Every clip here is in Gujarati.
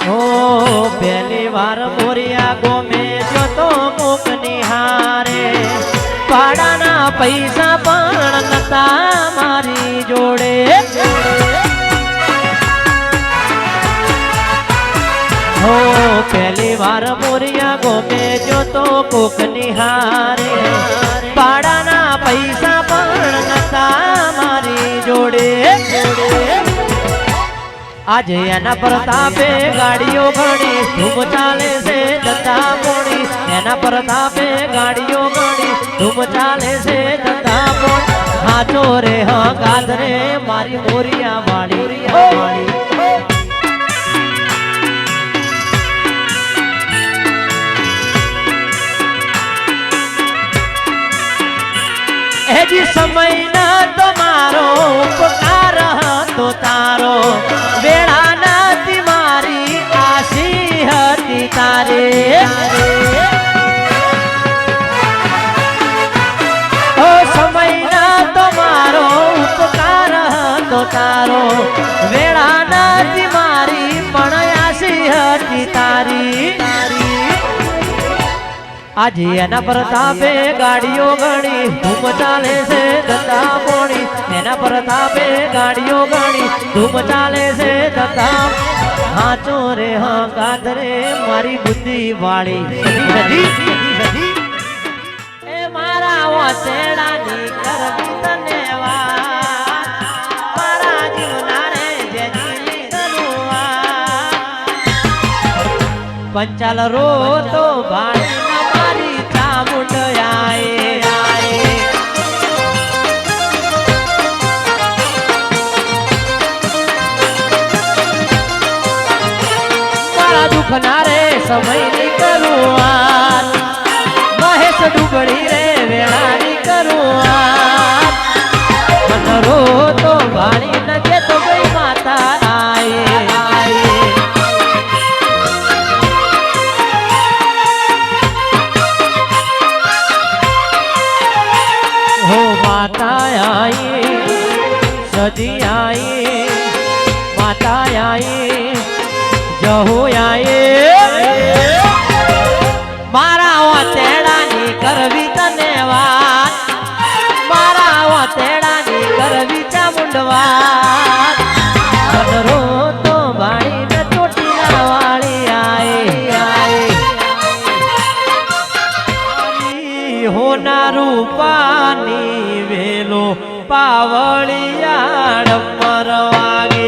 હો પહેલી વાર મોરિયા ગોમે જો તો મુખ નિહારે ભાડાના પૈસા પણ નતા મારી જોડે હો પહેલી વાર મોરિયા ગોમે જો તો કોક નિહારે ભાડાના પૈસા પણ નતા મારી જોડે આજે એના પ્રતાપે ગાડીઓ ઘણી ધૂમ ચાલે છે ધંધા પોણી એના પ્રતાપે ગાડીઓ ઘણી ધૂમ ચાલે છે ધંધા પોણી હાચો રે હા ગાદ રે મારી મોરિયા વાળી હેજી સમય ના તમારો ઉપકાર હતો તારો વેળા નથી મારી આશી હતી તારે ઓ સમય ના તમારો ઉપકાર હતો તારો વેળા નથી મારી પણ આશી હતી તારી આજે એના પ્રતાપે ગાડીઓ ઘણી ધૂમ ચાલે છે ધંધા પોણી એના પ્રતાપે ગાડીઓ ઘણી ધૂમ ચાલે છે ધંધા હાચો રે હા ગાદ રે મારી બુદ્ધિ વાળી એ મારા વાસેડાની કરવી તને વાત મારા જીવના રે જેની ધનુઆ પંચાલ રો તો ભાઈ દુખનારે સમય ની કરું મહેશ ડુબળી રે વેળાની કરું મનરો તો ભાણી ન કે તો ગઈ માતા આયે હો માતા આયે સદી આયે માતા આયે જહો આયે મારા વાતેડાની કરવી તને વાત મારા વાતેડાની કરવી ચામુંડવા મનરો તો ભાણી ને ચોટીલા વાળી આયે હોના રૂપાની વેલો પાવળિયાડ મરવાગે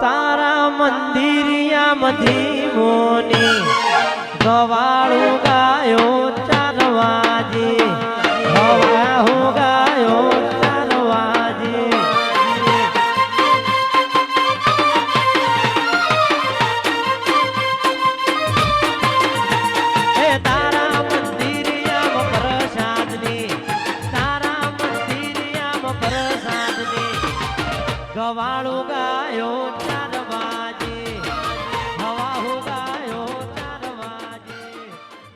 તારા મંદિરિયા મધી મોની ગવાળું ગાયો 4 વાગે હવા હું ગાયો 4 વાગે હે તારા મંદિરિયા પ્રસાદની તારા મંદિરિયા પ્રસાદની ગવાળું ગાયો